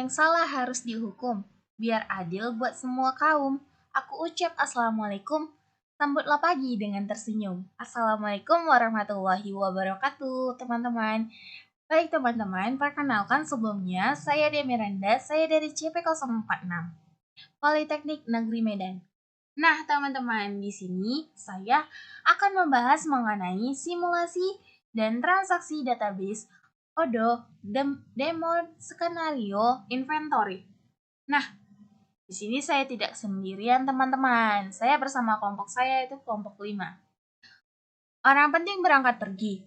yang salah harus dihukum, biar adil buat semua kaum. Aku ucap Assalamualaikum, sambutlah pagi dengan tersenyum. Assalamualaikum warahmatullahi wabarakatuh, teman-teman. Baik teman-teman, perkenalkan sebelumnya, saya Dea Miranda, saya dari CP046, Politeknik Negeri Medan. Nah, teman-teman, di sini saya akan membahas mengenai simulasi dan transaksi database ODO Demo Skenario Inventory. Nah, di sini saya tidak sendirian, teman-teman. Saya bersama kelompok saya, yaitu kelompok 5. Orang penting berangkat pergi.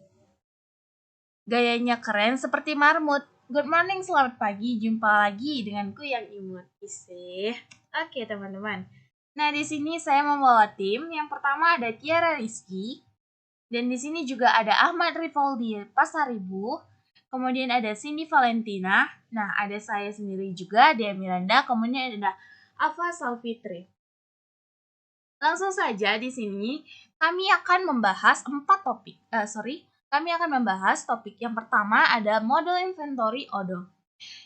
Gayanya keren seperti marmut. Good morning, selamat pagi. Jumpa lagi denganku yang imut. Isih. Oke, teman-teman. Nah, di sini saya membawa tim. Yang pertama ada Tiara Rizky. Dan di sini juga ada Ahmad Rivaldi Pasaribu. Kemudian ada Cindy Valentina. Nah, ada saya sendiri juga, Dea Miranda. Kemudian ada Afa Salfitri. Langsung saja di sini kami akan membahas 4 topik. Kami akan membahas topik yang pertama ada model inventory ODO.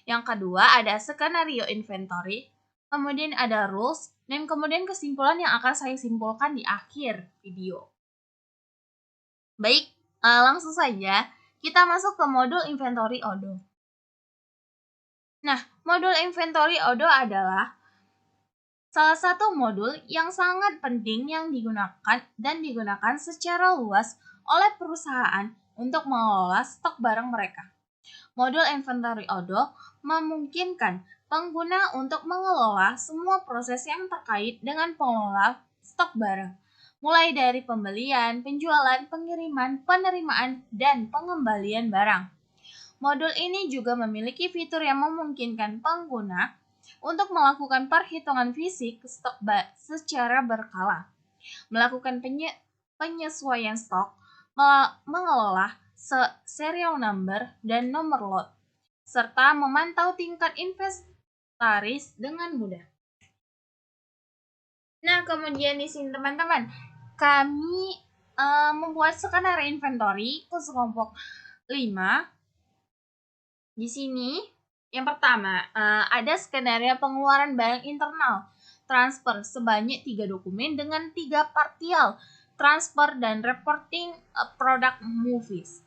Yang kedua ada skenario inventory. Kemudian ada rules. Dan kemudian kesimpulan yang akan saya simpulkan di akhir video. Baik, langsung saja kita masuk ke modul inventory ODO. Nah, modul inventory ODO adalah salah satu modul yang sangat penting yang digunakan secara luas oleh perusahaan untuk mengelola stok barang mereka. Modul inventory ODO memungkinkan pengguna untuk mengelola semua proses yang terkait dengan pengelola stok barang, mulai dari pembelian, penjualan, pengiriman, penerimaan, dan pengembalian barang. Modul ini juga memiliki fitur yang memungkinkan pengguna untuk melakukan perhitungan fisik stok secara berkala, melakukan penyesuaian stok, mengelola serial number dan nomor lot, serta memantau tingkat inventaris dengan mudah. Nah, kemudian di sini teman-teman, kami membuat skenario inventory khusus kelompok 5. Di sini, yang pertama, ada skenario pengeluaran barang internal, transfer sebanyak 3 dokumen dengan 3 partial, transfer dan reporting product moves.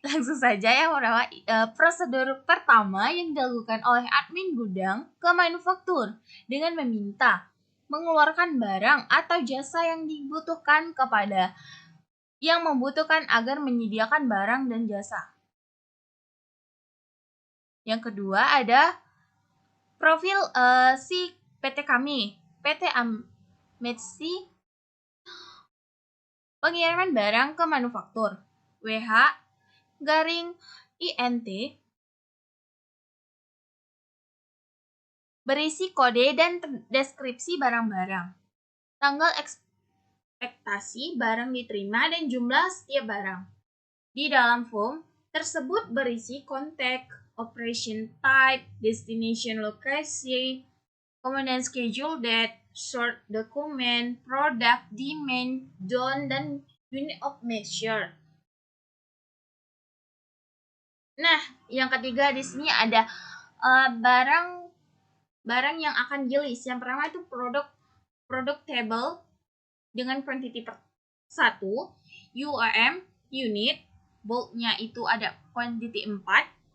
Langsung saja yang pertama, prosedur pertama yang dilakukan oleh admin gudang ke manufaktur dengan meminta mengeluarkan barang atau jasa yang dibutuhkan kepada yang membutuhkan agar menyediakan barang dan jasa. Yang kedua ada profil si PT kami, PT Ametsy, pengiriman barang ke manufaktur, WH-INT, berisi kode dan deskripsi barang-barang, tanggal ekspektasi barang diterima dan jumlah setiap barang. Di dalam form tersebut berisi kontak, operation type, destination location, kemudian schedule date, short document, product, demand, zone, dan unit of measure. Nah, yang ketiga di sini ada barang yang akan di-list. Yang pertama itu product table dengan quantity per 1, UOM, unit, bulknya itu ada quantity 4,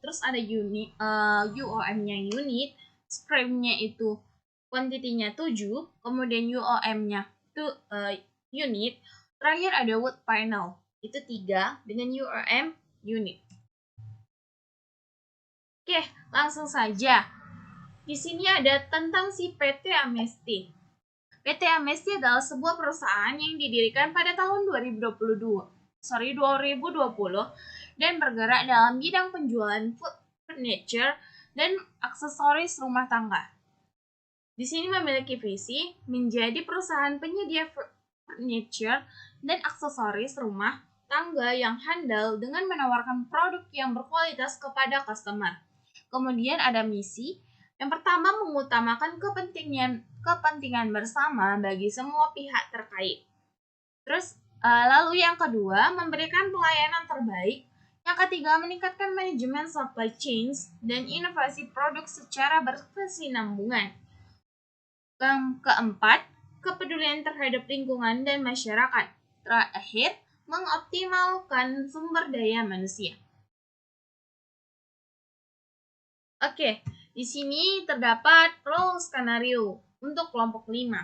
terus ada unit, UOM-nya unit, scrap-nya itu quantity-nya 7, kemudian UOM-nya itu unit, terakhir ada wood panel, itu 3 dengan UOM unit. Oke, langsung saja. Di sini ada tentang si PT Amnesty. PT Amnesty adalah sebuah perusahaan yang didirikan pada tahun 2020 dan bergerak dalam bidang penjualan furniture dan aksesoris rumah tangga. Di sini memiliki visi menjadi perusahaan penyedia furniture dan aksesoris rumah tangga yang handal dengan menawarkan produk yang berkualitas kepada customer. Kemudian ada misi. Yang pertama, mengutamakan kepentingan bersama bagi semua pihak terkait. Terus lalu yang kedua, memberikan pelayanan terbaik Yang ketiga, meningkatkan manajemen supply chains dan inovasi produk secara berkesinambungan. Yang keempat, kepedulian terhadap lingkungan dan masyarakat. Terakhir, mengoptimalkan sumber daya manusia. Oke, di sini terdapat role skenario untuk kelompok 5.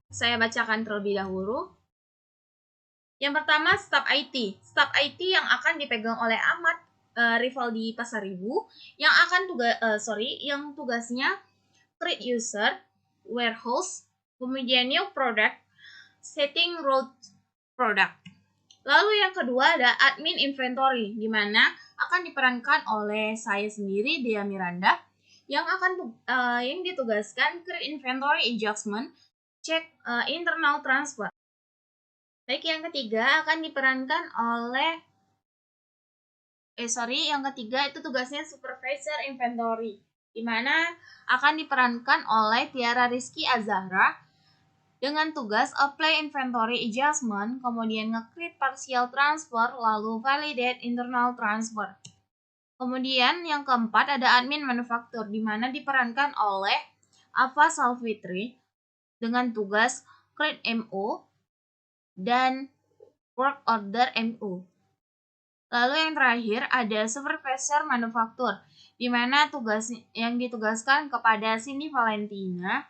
Saya bacakan terlebih dahulu. Yang pertama, staf IT. Staf IT yang akan dipegang oleh Ahmad Rivaldi Pasaribu yang tugasnya create user, warehouse, kemudian new product, setting road product. Lalu yang kedua ada admin inventory, di mana akan diperankan oleh saya sendiri, Dea Miranda, yang ditugaskan create inventory adjustment, check internal transfer. Baik, yang ketiga akan diperankan oleh yang ketiga itu tugasnya supervisor inventory, di mana akan diperankan oleh Tiara Rizky Azahra dengan tugas apply inventory adjustment, kemudian nge-create partial transfer, lalu validate internal transfer. Kemudian yang keempat ada admin manufaktur, di mana diperankan oleh Ava Salfitri dengan tugas create MO dan work order MO. Lalu yang terakhir ada supervisor manufaktur, di mana tugas yang ditugaskan kepada Cindy Valentina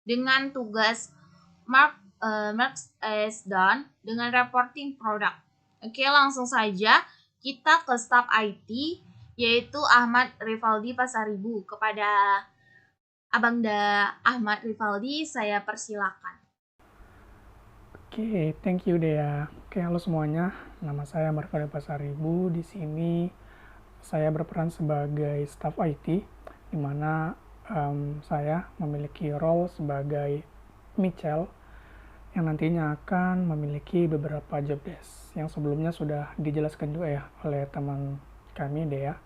dengan tugas marks as done dengan reporting product. Oke, langsung saja kita ke staf IT, yaitu Ahmad Rivaldi Pasaribu. Kepada Abangda Ahmad Rivaldi, saya persilakan. Oke, thank you Dea. Oke, halo semuanya. Nama saya Ahmad Rivaldi Pasaribu. Di sini saya berperan sebagai staf IT, di mana saya memiliki role sebagai Michel yang nantinya akan memiliki beberapa job desk yang sebelumnya sudah dijelaskan juga ya oleh teman kami Dea.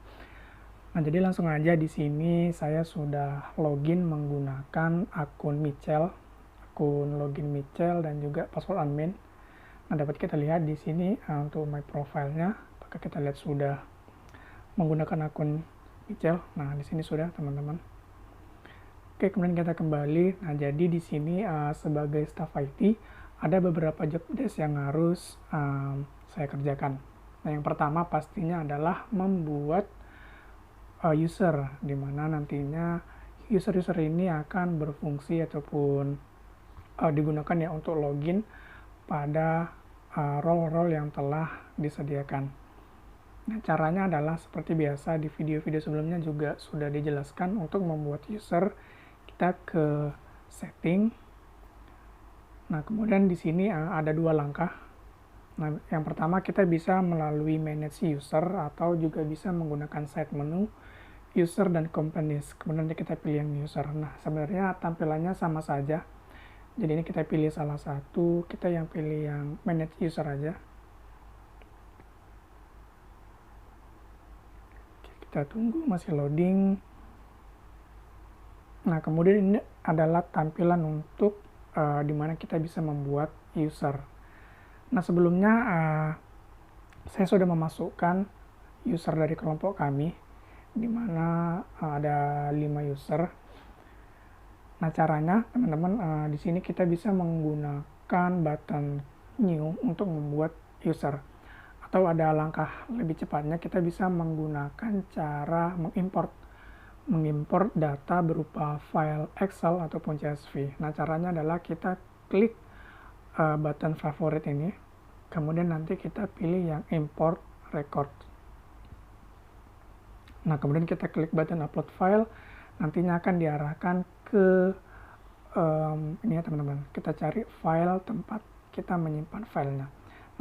Nah, jadi langsung aja di sini saya sudah login menggunakan akun Michel, akun login Michel dan juga password admin. Nah, dapat kita lihat di sini untuk my profile-nya, apakah kita lihat sudah menggunakan akun Michel. Nah, di sini sudah teman-teman. Oke, kemudian kita kembali. Nah, jadi di sini sebagai staff IT ada beberapa job desk yang harus saya kerjakan. Nah, yang pertama pastinya adalah membuat user, di mana nantinya user-user ini akan berfungsi ataupun digunakan ya untuk login pada role-role yang telah disediakan. Nah, caranya adalah seperti biasa di video-video sebelumnya juga sudah dijelaskan. Untuk membuat user, kita ke setting. Nah, kemudian di sini ada dua langkah. Nah, yang pertama kita bisa melalui manage user atau juga bisa menggunakan side menu user dan companies. Kemudian kita pilih yang user. Nah, sebenarnya tampilannya sama saja. Jadi ini kita pilih salah satu, kita yang pilih yang manage user aja. Kita tunggu masih loading. Nah, kemudian ini adalah tampilan untuk dimana kita bisa membuat user. Nah, sebelumnya saya sudah memasukkan user dari kelompok kami, dimana ada 5 user. Nah, caranya teman-teman di sini kita bisa menggunakan button new untuk membuat user. Atau ada langkah lebih cepatnya, kita bisa menggunakan cara mengimport data berupa file Excel ataupun CSV. Nah, caranya adalah kita klik button favorit ini, kemudian nanti kita pilih yang import record. Nah, kemudian kita klik button upload file, nantinya akan diarahkan ke ini ya teman-teman, kita cari file tempat kita menyimpan filenya.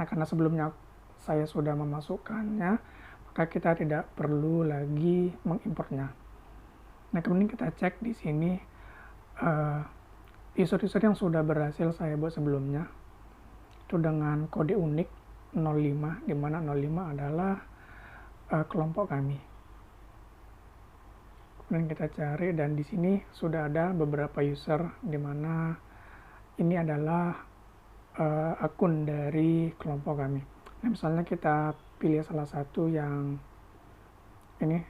Nah, karena sebelumnya saya sudah memasukkannya, maka kita tidak perlu lagi mengimportnya. Nah, kemudian kita cek di sini user-user yang sudah berhasil saya buat sebelumnya itu dengan kode unik 05, di mana 05 adalah kelompok kami. Kemudian kita cari dan di sini sudah ada beberapa user, di mana ini adalah akun dari kelompok kami. Nah, misalnya kita pilih salah satu yang ini,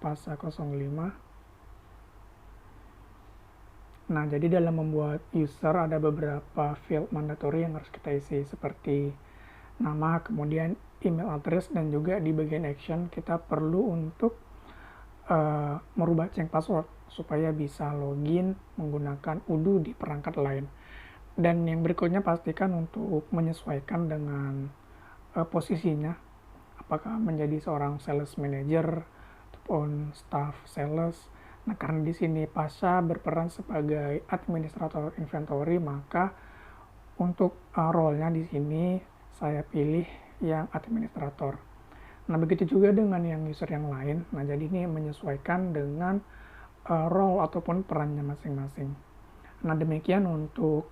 Pasa 05. Nah, jadi dalam membuat user ada beberapa field mandatory yang harus kita isi, seperti nama, kemudian email address, dan juga di bagian action kita perlu untuk merubah change password supaya bisa login menggunakan Odoo di perangkat lain. Dan yang berikutnya pastikan untuk menyesuaikan dengan posisinya, apakah menjadi seorang sales manager ataupun staff sales. Nah, karena di sini Pasha berperan sebagai administrator inventory, maka untuk role-nya di sini saya pilih yang administrator. Nah, begitu juga dengan yang user yang lain. Nah, jadi ini menyesuaikan dengan role ataupun perannya masing-masing. Nah, demikian untuk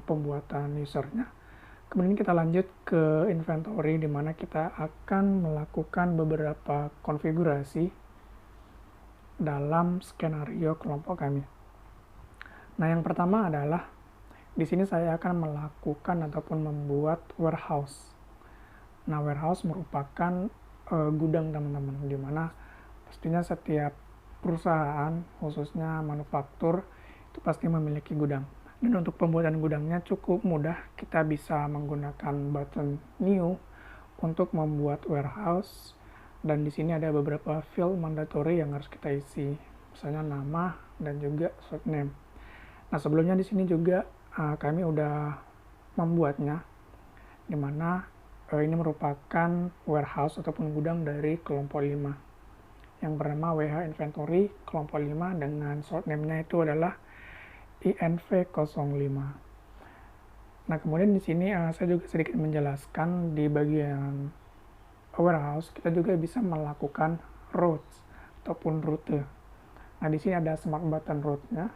pembuatan usernya. Kemudian kita lanjut ke inventory, di mana kita akan melakukan beberapa konfigurasi dalam skenario kelompok kami. Nah, yang pertama adalah di sini saya akan melakukan ataupun membuat warehouse. Nah, warehouse merupakan gudang, teman-teman, di mana pastinya setiap perusahaan, khususnya manufaktur, itu pasti memiliki gudang. Dan untuk pembuatan gudangnya cukup mudah, kita bisa menggunakan button new untuk membuat warehouse. Dan di sini ada beberapa field mandatory yang harus kita isi, misalnya nama dan juga short name. Nah, sebelumnya di sini juga kami udah membuatnya, di mana ini merupakan warehouse ataupun gudang dari kelompok 5 yang bernama WH Inventory kelompok 5 dengan short name-nya itu adalah INV05. Nah, kemudian di sini saya juga sedikit menjelaskan di bagian warehouse kita juga bisa melakukan routes ataupun rute. Nah, di sini ada smart button route-nya,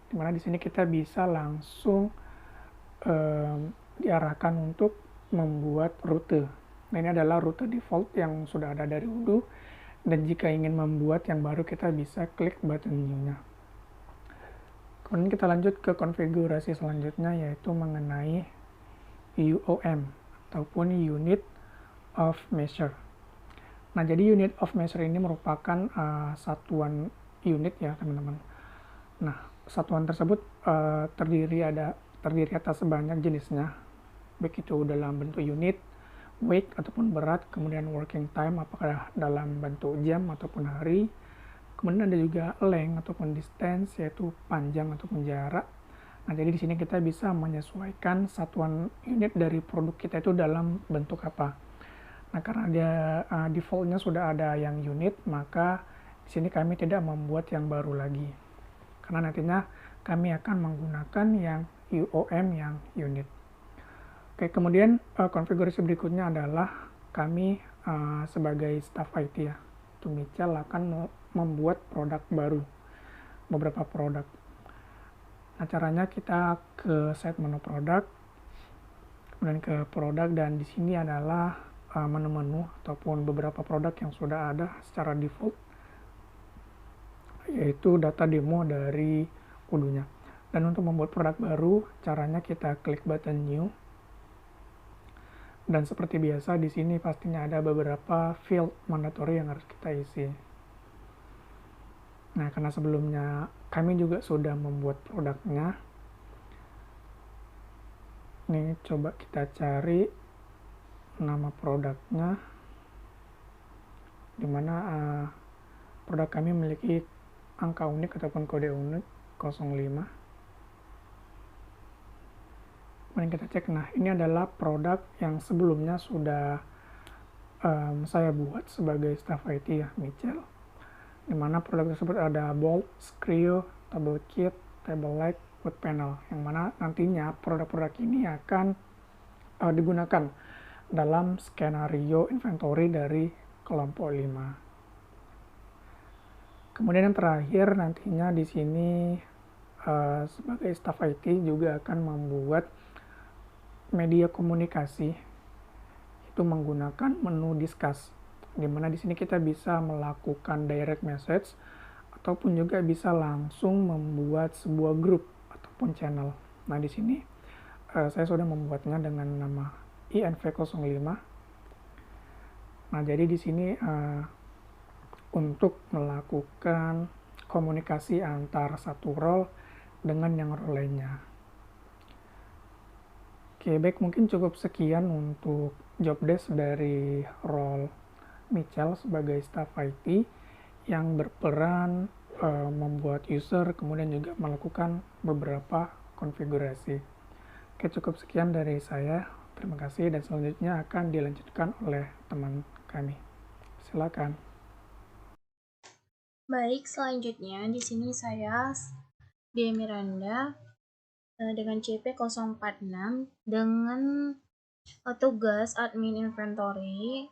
di mana di sini kita bisa langsung diarahkan untuk membuat rute. Nah, ini adalah rute default yang sudah ada dari Odoo, dan jika ingin membuat yang baru kita bisa klik button new-nya. Kemudian kita lanjut ke konfigurasi selanjutnya, yaitu mengenai UOM ataupun Unit of Measure. Nah, jadi Unit of Measure ini merupakan satuan unit ya, teman-teman. Nah, satuan tersebut terdiri atas sebanyak jenisnya, baik itu dalam bentuk unit, weight ataupun berat, kemudian working time apakah dalam bentuk jam ataupun hari, kemudian ada juga length ataupun distance, yaitu panjang ataupun jarak. Nah, jadi di sini kita bisa menyesuaikan satuan unit dari produk kita itu dalam bentuk apa. Nah, karena dia defaultnya sudah ada yang unit, maka di sini kami tidak membuat yang baru lagi, karena nantinya kami akan menggunakan yang UOM yang unit. Oke, kemudian konfigurasi berikutnya adalah kami sebagai staff IT ya, itu Michel akan membuat produk baru, beberapa produk. Nah, caranya kita ke set menu produk, kemudian ke produk, dan di sini adalah menu-menu ataupun beberapa produk yang sudah ada secara default, yaitu data demo dari Odoo-nya. Dan untuk membuat produk baru, caranya kita klik button new. Dan seperti biasa di sini pastinya ada beberapa field mandatory yang harus kita isi. Nah, karena sebelumnya kami juga sudah membuat produknya. Nih, coba kita cari nama produknya, dimana produk kami memiliki angka unik ataupun kode unik 05. Kemudian kita cek, nah ini adalah produk yang sebelumnya sudah saya buat sebagai staff IT ya, Michel. Dimana produk tersebut ada bolt, screw, table kit, table leg, wood panel, yang mana nantinya produk-produk ini akan digunakan dalam skenario inventory dari kelompok 5. Kemudian yang terakhir nantinya di sini sebagai staff IT juga akan membuat media komunikasi, itu menggunakan menu discuss, di mana di sini kita bisa melakukan direct message ataupun juga bisa langsung membuat sebuah grup ataupun channel. Nah, di sini saya sudah membuatnya dengan nama INV05. Nah, jadi di sini untuk melakukan komunikasi antar satu role dengan yang role lainnya. Oke, baik, mungkin cukup sekian untuk job desk dari role Michelle sebagai staff IT yang berperan membuat user, kemudian juga melakukan beberapa konfigurasi. Oke, cukup sekian dari saya. Terima kasih, dan selanjutnya akan dilanjutkan oleh teman kami. Silakan. Baik, selanjutnya di sini saya Dea Miranda dengan CP046 dengan tugas admin inventory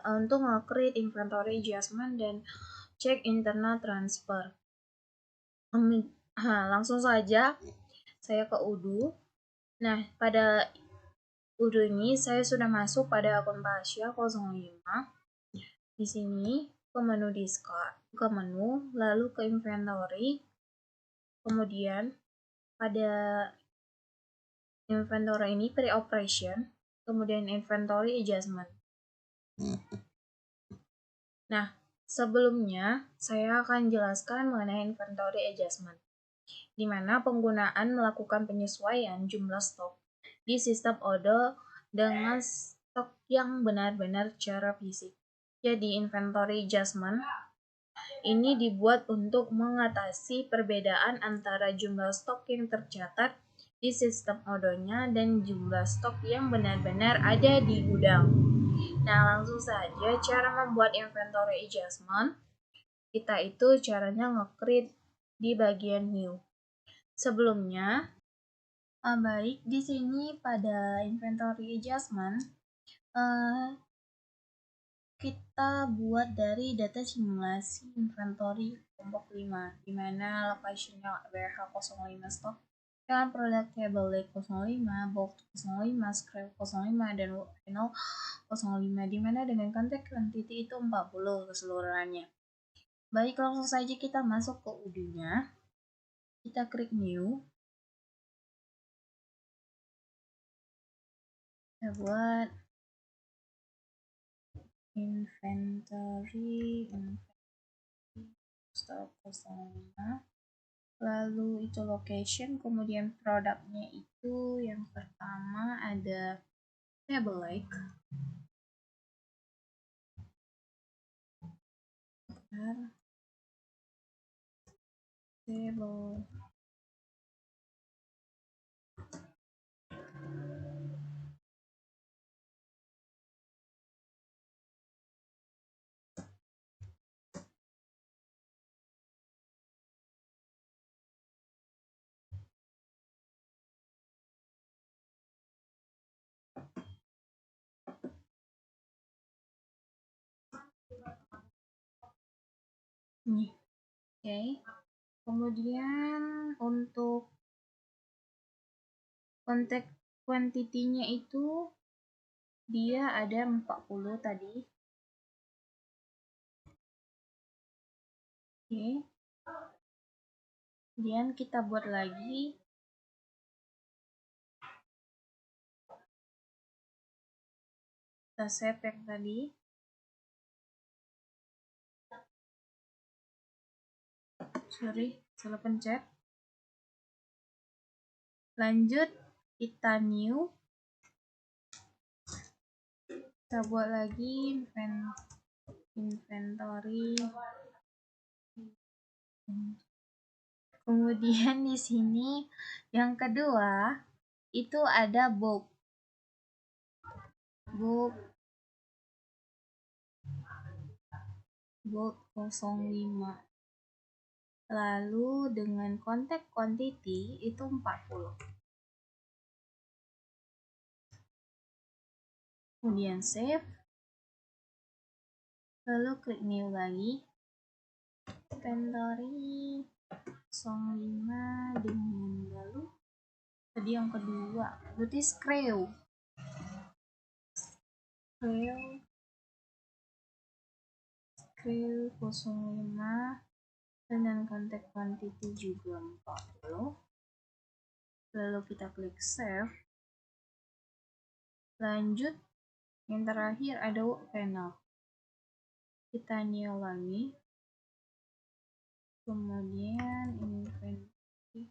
untuk nge-create inventory adjustment dan cek internal transfer. Langsung saja saya ke Udo. Nah, pada Udo ini saya sudah masuk pada akun Pasha 05. Di sini ke menu discard, ke menu, lalu ke inventory. Kemudian pada inventory ini pre-operation, kemudian inventory adjustment. Nah, sebelumnya saya akan jelaskan mengenai inventory adjustment, di mana penggunaan melakukan penyesuaian jumlah stok di sistem order dengan stok yang benar-benar secara fisik. Jadi inventory adjustment ini dibuat untuk mengatasi perbedaan antara jumlah stok yang tercatat di sistem ordernya dan jumlah stok yang benar-benar ada di gudang. Nah, langsung saja cara membuat inventory adjustment. Kita itu caranya nge-create di bagian new. Sebelumnya, baik, di sini pada inventory adjustment, kita buat dari data simulasi inventory kelompok 5, di mana lokasinya WH05 stock dengan produk table leg 05, bulk 05, scrap 05, dan final 05, di mana dengan konteks quantity itu 40 keseluruhannya. Baik, langsung saja kita masuk ke UD-nya. Kita klik new. Kita buat inventory stock 05, lalu itu location, kemudian produknya itu yang pertama ada table leg, table nih. Oke. Kemudian untuk konteks quantity-nya itu dia ada 40 tadi. Oke. Kemudian kita buat lagi kita save yang tadi. Sorry, salah pencet. Lanjut kita new. Kita buat lagi inventory. Kemudian di sini yang kedua itu ada bulk 05. Lalu dengan konteks quantity itu 40. Kemudian save. Lalu klik new lagi. Inventory 05 dengan lalu tadi yang kedua berarti screw 05 dengan konteks quantity juga 40. Lalu kita klik save. Lanjut, yang terakhir ada work panel. Kita new lagi. Kemudian inventory.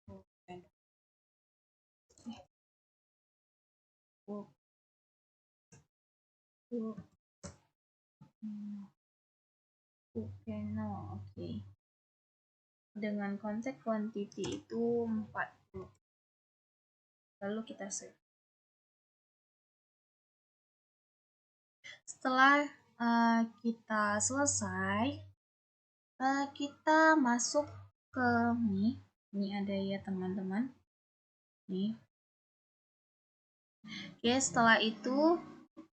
Work panel. Work panel, oke. Dengan konsep quantity itu 40. Lalu kita save. Setelah kita selesai, kita masuk ke ini ada ya teman-teman. Nih. Oke, setelah itu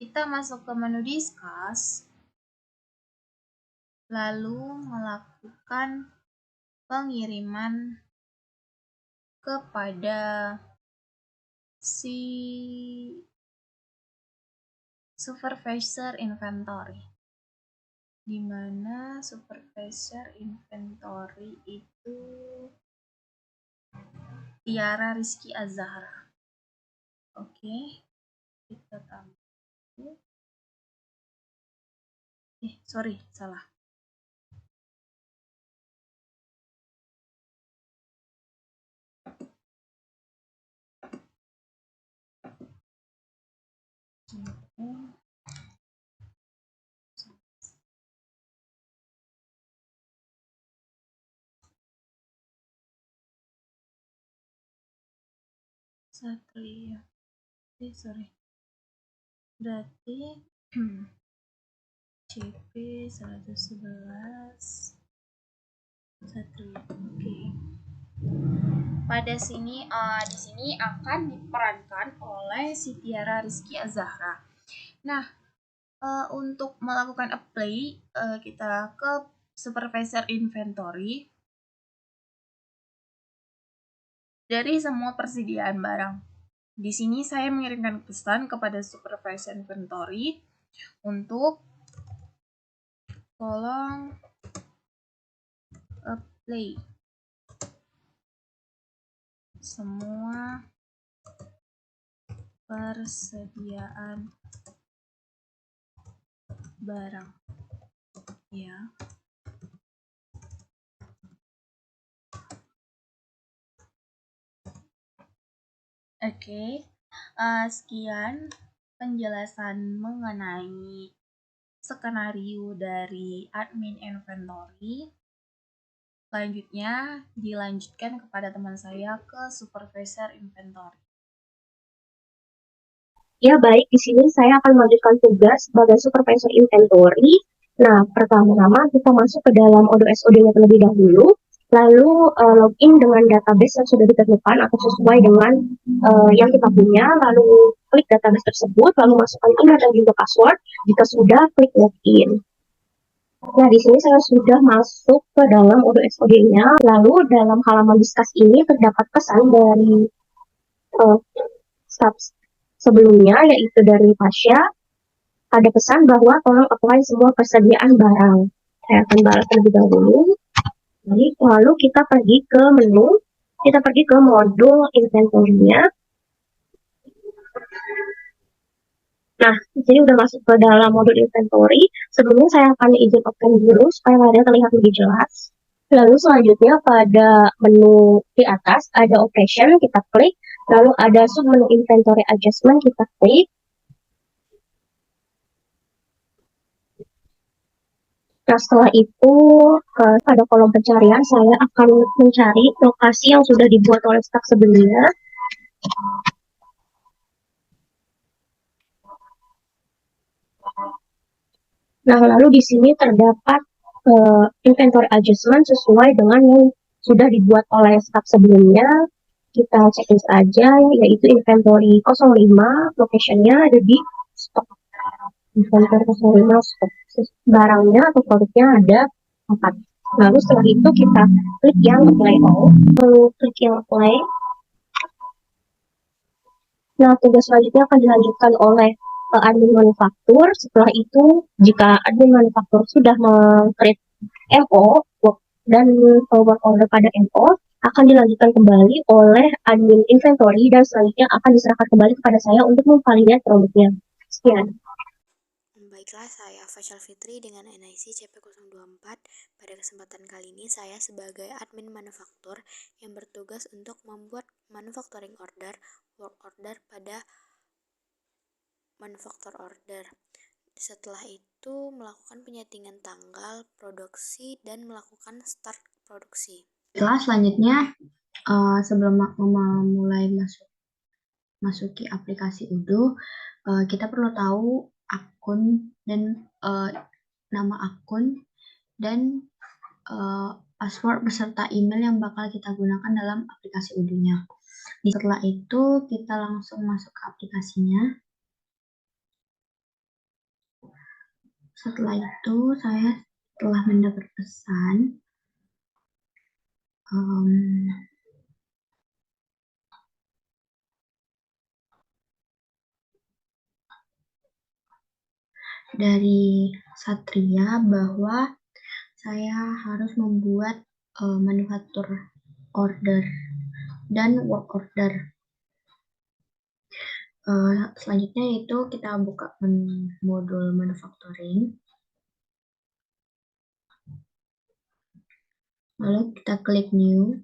kita masuk ke menu discuss, lalu melakukan pengiriman kepada si supervisor inventory, di mana supervisor inventory itu Tiara Rizky Azahra. Oke, kita tambah. Sorry, salah. Satria. Sorry. Berarti CP 111 Satria. Oke. Pada sini di sini akan diperankan oleh si Tiara Rizky Azahra. Nah, untuk melakukan apply kita ke supervisor inventory. Dari semua persediaan barang. Di sini saya mengirimkan pesan kepada supervisor inventory untuk tolong apply semua persediaan barang. Ya. Oke, sekian penjelasan mengenai skenario dari admin inventory. Selanjutnya dilanjutkan kepada teman saya ke supervisor inventory. Ya baik, di sini saya akan melanjutkan tugas sebagai supervisor inventory. Nah, pertama-tama kita masuk ke dalam Odoo SOD-nya terlebih dahulu, lalu login dengan database yang sudah ditentukan atau sesuai dengan yang kita punya, lalu klik database tersebut, lalu masukkan email dan juga password. Jika sudah, klik login. Nah, di sini saya sudah masuk ke dalam Odoo SOD-nya, lalu dalam halaman discuss ini terdapat pesan dari staff sebelumnya, yaitu dari Pasha. Ada pesan bahwa tolong apply semua persediaan barang. Saya akan balas terlebih dahulu. Lalu kita pergi ke menu, kita pergi ke modul inventory-nya. Nah, di sini udah masuk ke dalam modul inventory. Sebelumnya saya akan izin open dulu supaya layarnya terlihat lebih jelas. Lalu selanjutnya pada menu di atas ada operation, kita klik. Lalu ada sub menu inventory adjustment, kita klik. Nah, setelah itu pada kolom pencarian saya akan mencari lokasi yang sudah dibuat oleh staff sebelumnya. Nah, lalu di sini terdapat inventory adjustment sesuai dengan yang sudah dibuat oleh staff sebelumnya. Kita checklist aja, yaitu inventory 05, location-nya ada di stok. Inventory 05 stok. Barangnya atau produknya ada 4. Lalu setelah itu kita klik yang apply all, lalu klik yang apply. Nah, tugas selanjutnya akan dilanjutkan oleh admin manufaktur. Setelah itu, jika admin manufaktur sudah meng-create MO dan work order pada MO, akan dilanjutkan kembali oleh admin inventory dan selanjutnya akan diserahkan kembali kepada saya untuk memvalidasi produknya. Sekian. Baiklah, saya Faisal Fitri dengan NIC CP024. Pada kesempatan kali ini saya sebagai admin manufaktur yang bertugas untuk membuat manufacturing order, work order pada manufaktur order. Setelah itu melakukan penyetingan tanggal produksi dan melakukan start produksi. Baiklah, selanjutnya sebelum memulai masuki aplikasi Udo, kita perlu tahu akun dan nama akun dan password beserta email yang bakal kita gunakan dalam aplikasi Udo-nya. Setelah itu kita langsung masuk ke aplikasinya. Setelah itu saya telah mendapat pesan dari Satria bahwa saya harus membuat manufaktur order dan work order. Selanjutnya yaitu kita buka modul manufacturing. Lalu kita klik new.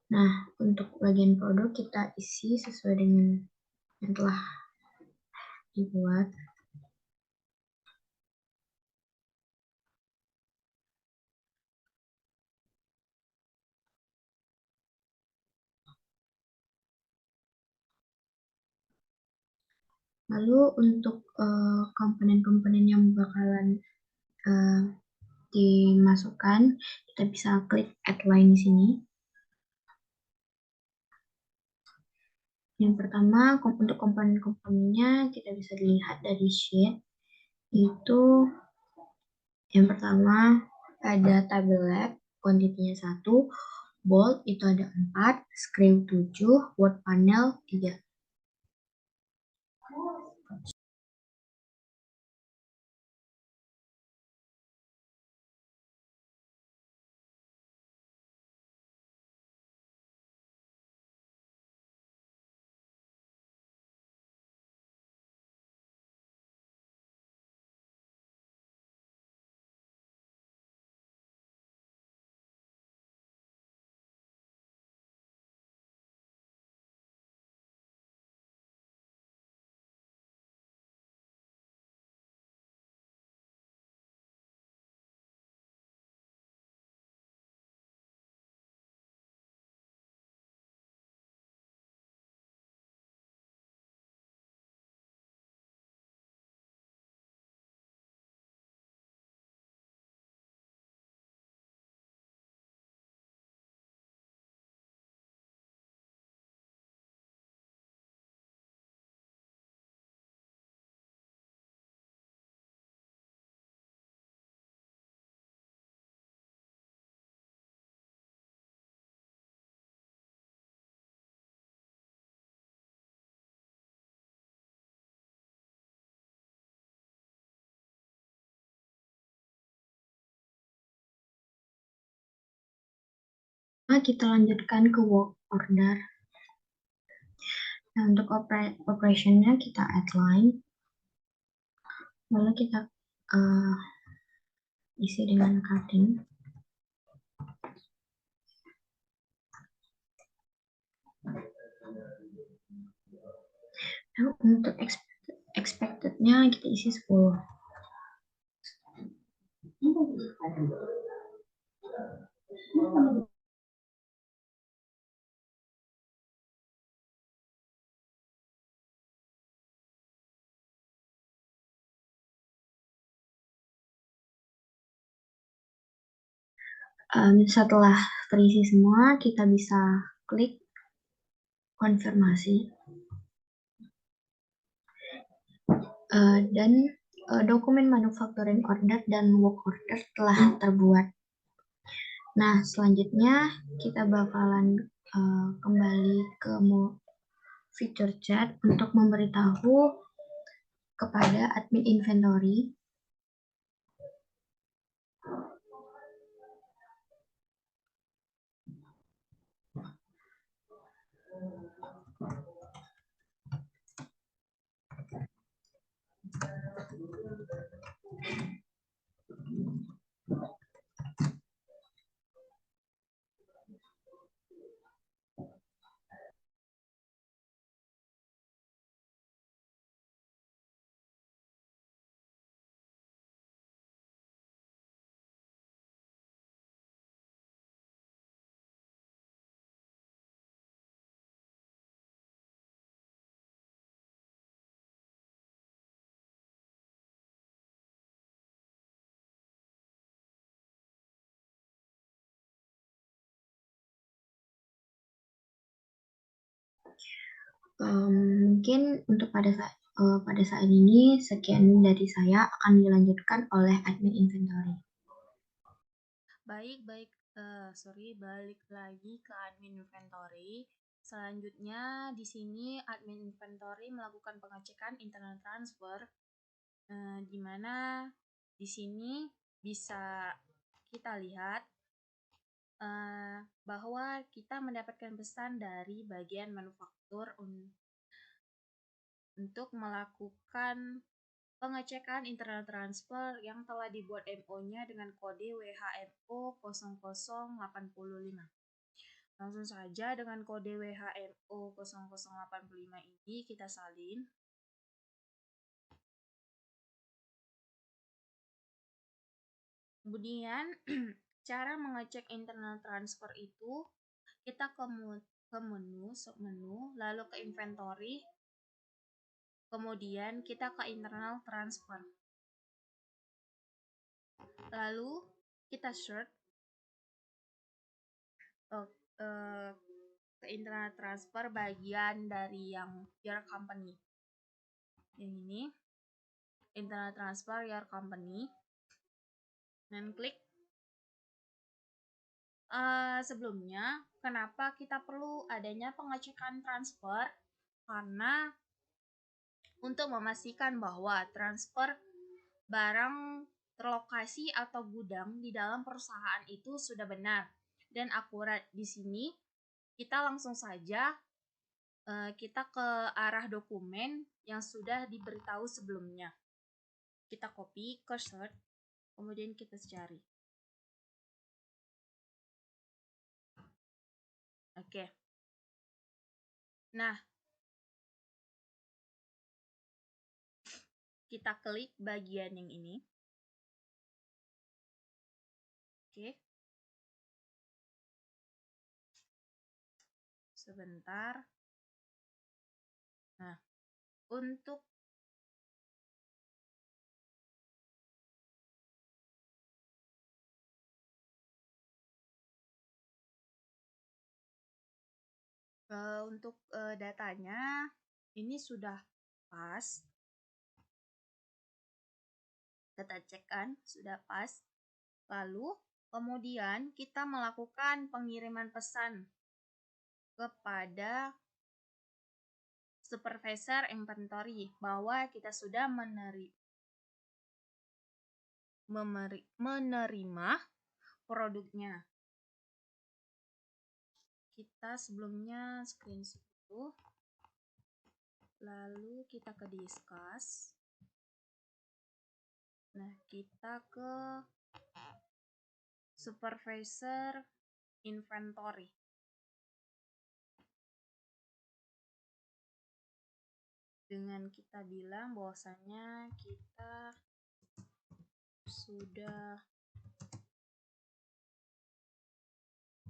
Nah, untuk bagian produk kita isi sesuai dengan yang telah dibuat. Lalu untuk komponen-komponen yang bakalan dimasukkan, kita bisa klik add line di sini. Yang pertama, untuk komponen-komponennya kita bisa dilihat dari sheet. Itu yang pertama ada tabel lab, kuantitinya 1, bolt itu ada 4, screw 7, word panel 3. Nah, kita lanjutkan ke work order. Nah, untuk operationnya kita add line. Lalu kita isi dengan cutting. Nah, untuk expected-nya kita isi 10. Setelah terisi semua, kita bisa klik konfirmasi. Dan dokumen manufacturing order dan work order telah terbuat. Nah, selanjutnya kita bakalan kembali ke feature chat untuk memberitahu kepada admin inventory Mungkin untuk pada saat ini sekian dari saya, akan dilanjutkan oleh admin inventory. Baik, balik lagi ke admin inventory. Selanjutnya di sini admin inventory melakukan pengecekan internal transfer, di mana di sini bisa kita lihat bahwa kita mendapatkan pesan dari bagian manufaktur untuk melakukan pengecekan internal transfer yang telah dibuat MO-nya dengan kode WHMO 0085. Langsung saja dengan kode WHMO 0085 ini kita salin. Kemudian cara mengecek internal transfer itu kita ke menu, submenu, lalu ke inventory, kemudian kita ke internal transfer. Lalu kita search ke internal transfer bagian dari yang your company. Yang ini internal transfer your company, dan klik. Sebelumnya, kenapa kita perlu adanya pengecekan transfer? Karena untuk memastikan bahwa transfer barang terlokasi atau gudang di dalam perusahaan itu sudah benar dan akurat. Di sini kita langsung saja kita ke arah dokumen yang sudah diberitahu sebelumnya. Kita copy ke search, kemudian kita cari. Oke. Nah, kita klik bagian yang ini. Oke. Sebentar. Nah, untuk datanya ini sudah pas. Kita cek kan, sudah pas. Lalu kemudian kita melakukan pengiriman pesan kepada supervisor inventory bahwa kita sudah menerima produknya. Kita sebelumnya screenshot dulu, lalu kita ke discuss. Nah, kita ke supervisor inventory. Dengan kita bilang bahwasanya kita sudah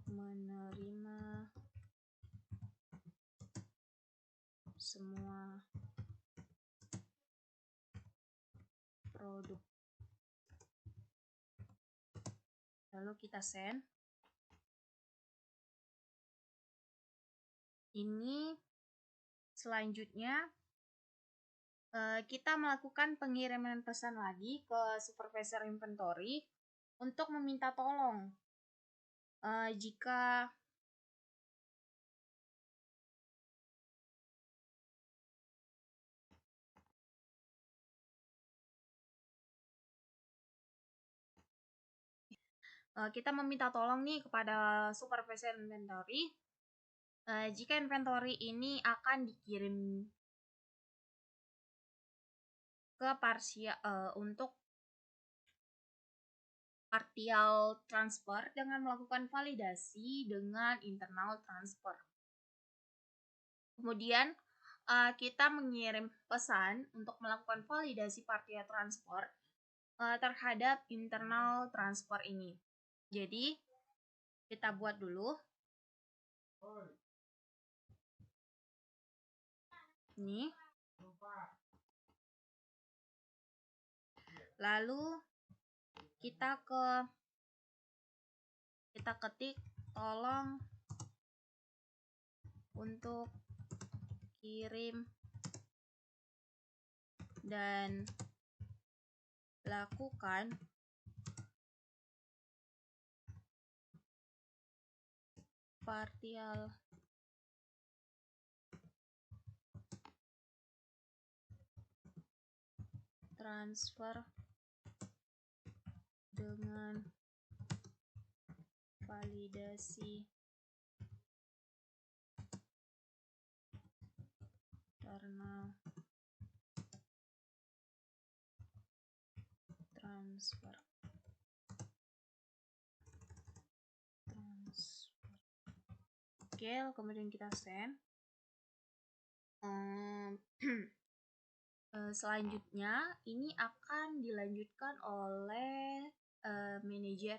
menerima semua produk. Lalu kita send. Ini selanjutnya kita melakukan pengiriman pesan lagi ke supervisor inventory untuk meminta tolong jika kita meminta tolong nih kepada supervisor inventory jika inventory ini akan dikirim ke untuk partial transfer dengan melakukan validasi dengan internal transfer. Kemudian kita mengirim pesan untuk melakukan validasi partial transfer terhadap internal transfer ini. Jadi kita buat dulu. Ini. Lalu kita ketik tolong untuk kirim dan lakukan partial transfer dengan validasi internal transfer. Oke, kemudian kita send. Selanjutnya ini akan dilanjutkan oleh manager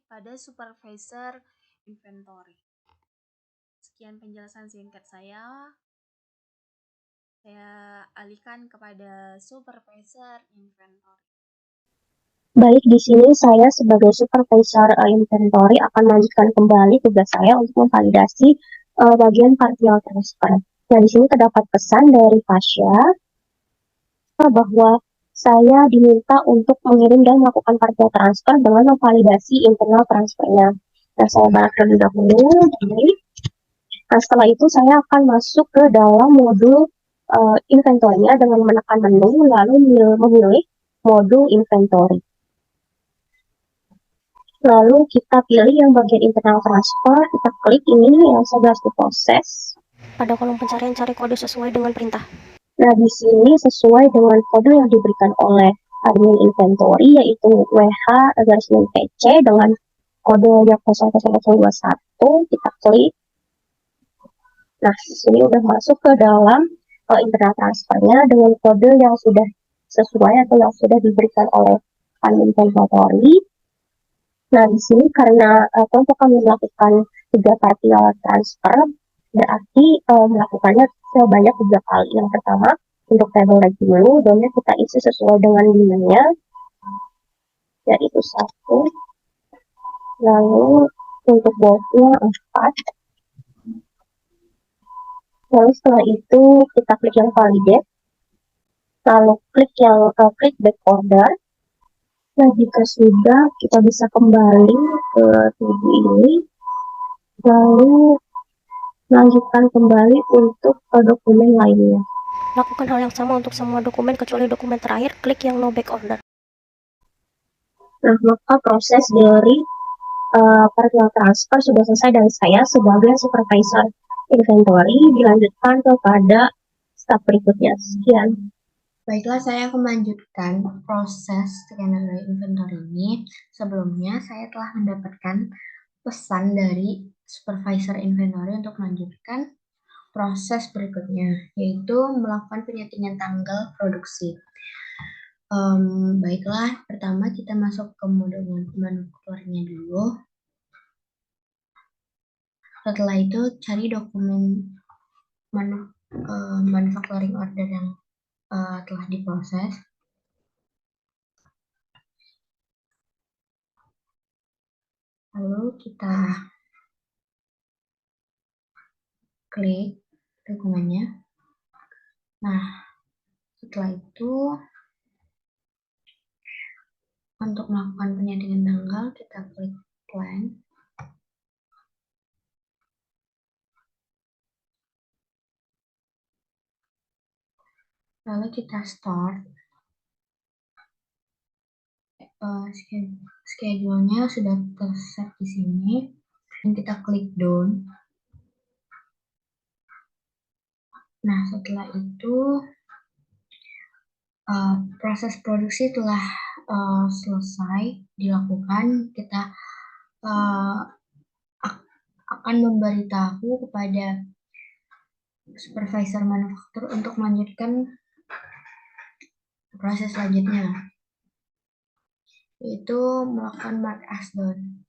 pada supervisor inventory. Sekian penjelasan singkat saya alihkan kepada supervisor inventory. Baik, di sini saya sebagai supervisor inventory akan melanjutkan kembali tugas saya untuk memvalidasi bagian partial transfer. Nah, di sini terdapat pesan dari Fasya bahwa saya diminta untuk mengirim dan melakukan partial transfer dengan memvalidasi internal transfernya. Nah, saya balas terlebih dahulu. Nah, setelah itu saya akan masuk ke dalam modul inventory-nya dengan menekan menu lalu memilih modul inventory. Lalu kita pilih yang bagian internal transfer, kita klik ini yang sedang diproses. Pada kolom pencarian cari kode sesuai dengan perintah. Nah, di sini sesuai dengan kode yang diberikan oleh admin inventory yaitu WH_PC dengan kode yang 00021, kita klik. Nah, di sini udah masuk ke dalam internal transfernya dengan kode yang sudah sesuai atau yang sudah diberikan oleh admin inventory. Nah, di sini karena kelompok kami melakukan 3 partial transfer, berarti melakukannya sebanyak 3 kali. Yang pertama, untuk table revenue, domnya kita isi sesuai dengan demand-nya, yaitu 1. Lalu, untuk bulk-nya 4. Lalu setelah itu, kita klik yang validate. Lalu klik back order. Nah, jika sudah, kita bisa kembali ke tubuh ini, lalu lanjutkan kembali untuk dokumen lainnya. Lakukan hal yang sama untuk semua dokumen kecuali dokumen terakhir, klik yang no back order. Nah, maka proses dari partial transfer sudah selesai dan saya sebagai supervisor inventory dilanjutkan kepada staf berikutnya. Sekian. Baiklah, saya akan melanjutkan proses skenario inventory ini. Sebelumnya, saya telah mendapatkan pesan dari supervisor inventory untuk melanjutkan proses berikutnya, yaitu melakukan penyetingan tanggal produksi. Baiklah, pertama kita masuk ke mode manufakturnya dulu. Setelah itu, cari dokumen manufacturing order yang telah diproses. Lalu kita klik dokumennya. Nah, setelah itu untuk melakukan penyetingan tanggal kita klik plan. Lalu kita start. Schedule-nya sudah terset di sini. Dan kita klik done. Nah, setelah itu proses produksi telah selesai dilakukan. Kita akan memberitahu kepada supervisor manufaktur untuk melanjutkan proses selanjutnya, yaitu melakukan mark as done.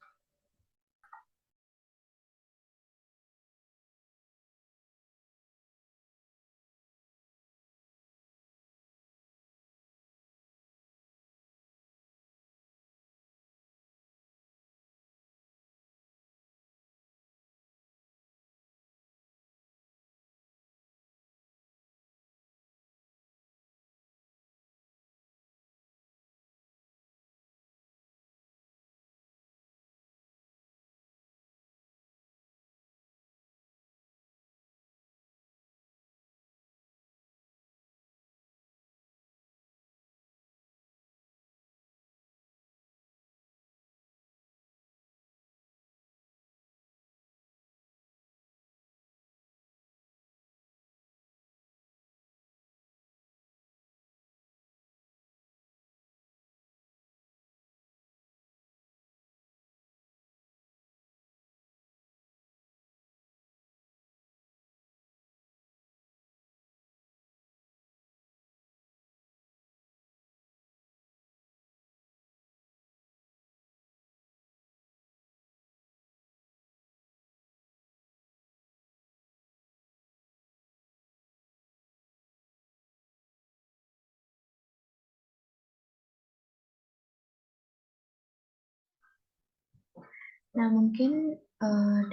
Nah, mungkin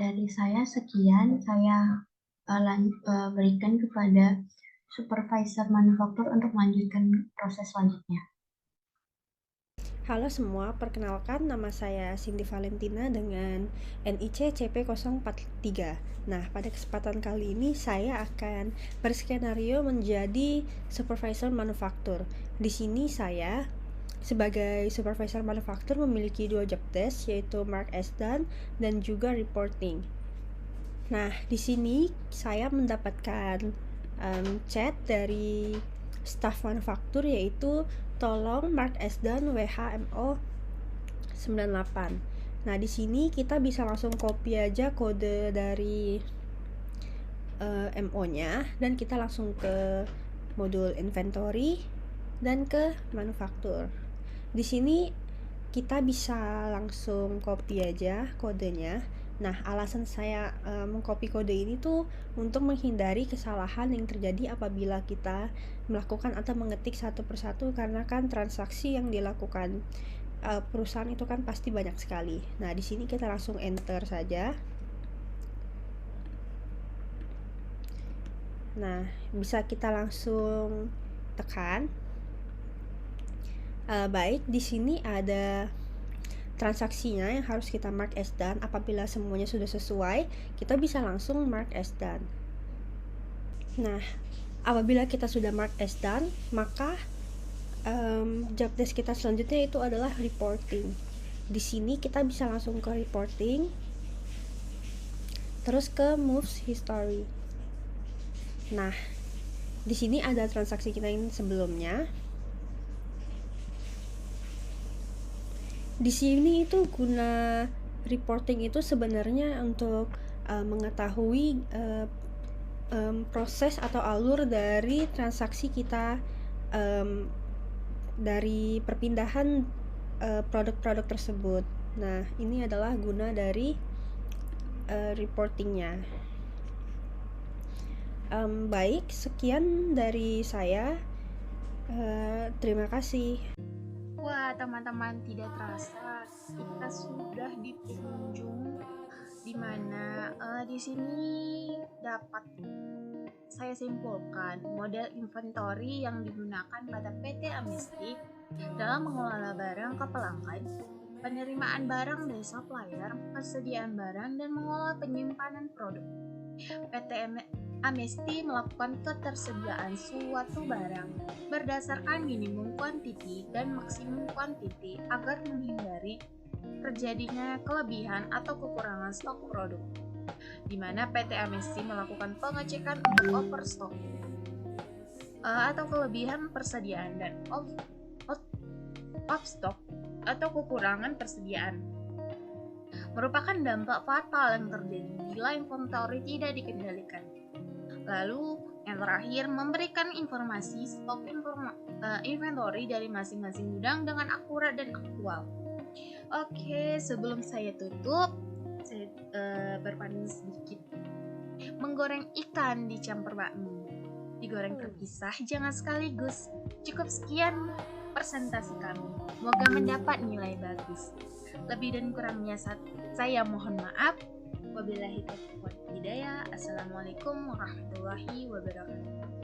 dari saya sekian, saya berikan kepada supervisor manufaktur untuk melanjutkan proses selanjutnya. Halo semua, perkenalkan nama saya Cindy Valentina dengan NIC CP043. Nah, pada kesempatan kali ini saya akan berskenario menjadi supervisor manufaktur. Di sini saya sebagai supervisor manufaktur memiliki 2 job desk, yaitu Mark S. Dan juga reporting. Nah, di sini saya mendapatkan chat dari staf manufaktur, yaitu tolong Mark S. Dan WHMO 98. Nah, di sini kita bisa langsung copy aja kode dari MO-nya dan kita langsung ke modul inventory dan ke manufaktur. Di sini kita bisa langsung copy aja kodenya. Nah, alasan saya mengcopy kode ini tuh untuk menghindari kesalahan yang terjadi apabila kita melakukan atau mengetik satu persatu, karena kan transaksi yang dilakukan perusahaan itu kan pasti banyak sekali. Nah, di sini kita langsung enter saja. Nah, bisa kita langsung tekan. Baik, di sini ada transaksinya yang harus kita mark as done. Apabila semuanya sudah sesuai, kita bisa langsung mark as done. Nah, apabila kita sudah mark as done, maka job desk kita selanjutnya itu adalah reporting. Di sini kita bisa langsung ke reporting, terus ke moves history. Nah, di sini ada transaksi kita yang sebelumnya. Di sini itu guna reporting itu sebenarnya untuk mengetahui proses atau alur dari transaksi kita, dari perpindahan produk-produk tersebut. Nah, ini adalah guna dari reportingnya. Baik, sekian dari saya. Terima kasih. Wah, teman-teman, tidak terasa kita sudah di penghujung, dimana di sini dapat saya simpulkan model inventory yang digunakan pada PT Amnesty dalam mengelola barang ke pelanggan, penerimaan barang dari supplier, persediaan barang, dan mengelola penyimpanan produk. PT Amnesty melakukan ketersediaan suatu barang berdasarkan minimum quantity dan maksimum quantity agar menghindari terjadinya kelebihan atau kekurangan stok produk, di mana PT Amnesty melakukan pengecekan untuk overstock atau kelebihan persediaan dan off stock atau kekurangan persediaan merupakan dampak fatal yang terjadi bila inventory tidak dikendalikan. Lalu, yang terakhir, memberikan informasi stok inventory dari masing-masing gudang dengan akurat dan aktual. Oke, sebelum saya tutup, saya berpantun sedikit. Menggoreng ikan dicampur bakmi, digoreng terpisah, jangan sekaligus. Cukup sekian presentasi kami. Semoga mendapat nilai bagus. Lebih dan kurangnya saya mohon maaf. Wabillahi taufiq wal hidayah. Assalamualaikum warahmatullahi wabarakatuh.